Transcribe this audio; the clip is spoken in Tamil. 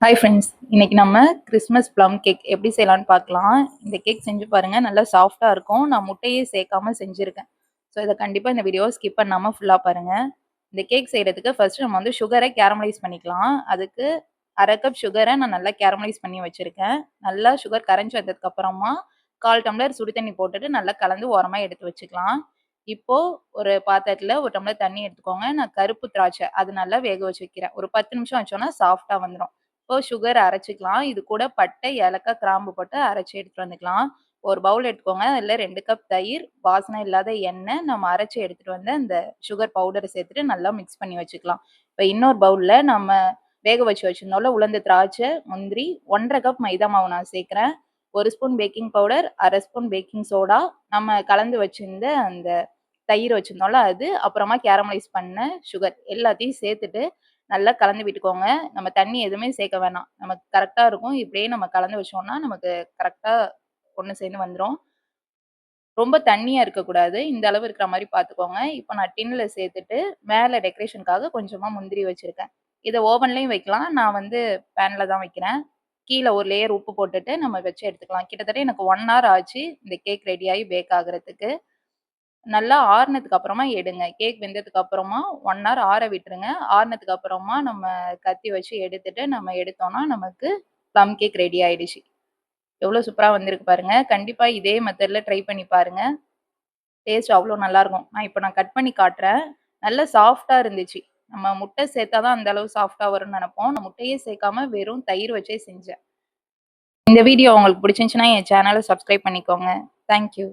ஹாய் ஃப்ரெண்ட்ஸ், இன்னைக்கு நம்ம கிறிஸ்மஸ் ப்ளம் கேக் எப்படி செய்யலாம்னு பார்க்கலாம். இந்த கேக் செஞ்சு பாருங்க, நல்லா சாஃப்டாக இருக்கும். நான் முட்டையே சேர்க்காம செஞ்சுருக்கேன். ஸோ இதை கண்டிப்பாக இந்த வீடியோவை ஸ்கிப் பண்ணாமல் ஃபுல்லாக பாருங்கள். இந்த கேக் செய்கிறதுக்கு ஃபர்ஸ்ட் நம்ம வந்து சுகரை கேரமலைஸ் பண்ணிக்கலாம். அதுக்கு 1/2 கப் சுகரை நான் நல்லா கேரமலைஸ் பண்ணி வச்சுருக்கேன். நல்லா சுகர் கரைஞ்சி வந்ததுக்கு அப்புறமா 1/4 டம்ளர் சுடு தண்ணி போட்டுட்டு நல்லா கலந்து ஓரமாக எடுத்து வச்சுக்கலாம். இப்போ ஒரு பாத்திரத்தில் 1 டம்ளர் தண்ணி எடுத்துக்கோங்க. நான் கருப்பு திராட்சை அது நல்லா வேக வச்சு வைக்கிறேன். ஒரு 10 நிமிஷம் வச்சோன்னா சாஃப்டாக வந்துடும். இப்போ சுகர் அரைச்சிக்கலாம். இது கூட பட்டை, ஏலக்காய், கிராம்பு போட்டு அரைச்சி எடுத்துட்டு வந்துக்கலாம். ஒரு பவுல் எடுத்துக்கோங்க. அதில் 2 கப் தயிர், வாசனை இல்லாத எண்ணெய், நம்ம அரைச்சி எடுத்துட்டு வந்து அந்த சுகர் பவுடரை சேர்த்துட்டு நல்லா மிக்ஸ் பண்ணி வச்சுக்கலாம். இப்போ இன்னொரு பவுலில் நம்ம வேக வச்சு வச்சிருந்தோம்ல உலர்ந்த திராட்சை, முந்திரி, 1/2 கப் மைதா மாவு நான் சேர்க்குறேன். 1 spoon baking powder, 1/2 spoon baking soda, நம்ம கலந்து வச்சிருந்த அந்த தயிர் வச்சிருந்தோம்ல அது, அப்புறமா கேரமலைஸ் பண்ண சுகர் எல்லாத்தையும் சேர்த்துட்டு நல்லா கலந்து விட்டுக்கோங்க. நம்ம தண்ணி எதுவுமே சேர்க்க வேணாம். நமக்கு கரெக்டா இருக்கும். இப்படியே நம்ம கலந்து வச்சோம்னா, நமக்கு கரெக்டா ஒண்ணு சேர்ந்து வந்துரும். ரொம்ப தண்ணியா இருக்கக்கூடாது. இந்த அளவு இருக்கிற மாரி பார்த்துக்கோங்க. இப்போ நான் டின்ல சேர்த்துட்டு, மேல டெக்கரேஷனுக்காக கொஞ்சமா முந்திரி வச்சிருக்கேன். இத ஓவன்லயும் வைக்கலாம். நான் வந்து பேன்ல தான் வைக்கிறேன். கீழ ஒரு லேயர் உப்பு போட்டுட்டு நம்ம வச்சு எடுத்துக்கலாம். கிட்டத்தட்ட எனக்கு 1 ஹவர் ஆச்சு இந்த கேக் ரெடியாகி பேக் ஆகுறதுக்கு. நல்லா ஆறுனதுக்கு அப்புறமா எடுங்க. கேக் வெந்ததுக்கு அப்புறமா 1 ஹவர் ஆற விட்டுருங்க. ஆறுனதுக்கு அப்புறமா நம்ம கத்தி வச்சு எடுத்துட்டு நம்ம எடுத்தோம்னா, நமக்கு ப்ளம் கேக் ரெடி ஆயிடுச்சு. எவ்வளோ சூப்பரா வந்திருக்கு பாருங்க. கண்டிப்பா இதே மெத்தட்ல ட்ரை பண்ணி பாருங்க. டேஸ்ட் அவ்வளோ நல்லாருக்கும். நான் கட் பண்ணி காட்டுறேன். நல்ல சாஃப்ட்டா இருந்துச்சு. நம்ம முட்டை சேர்த்தா தான் அந்த அளவு சாஃப்ட்டா வரும்னு நெனைப்போம். நான் முட்டையே சேர்க்காம வெறும் தயிர் வச்சே செஞ்சேன். இந்த வீடியோ உங்களுக்கு பிடிச்சிருந்துச்சுன்னா என் சேனல சப்ஸ்கிரைப் பண்ணிக்கோங்க. Thank you.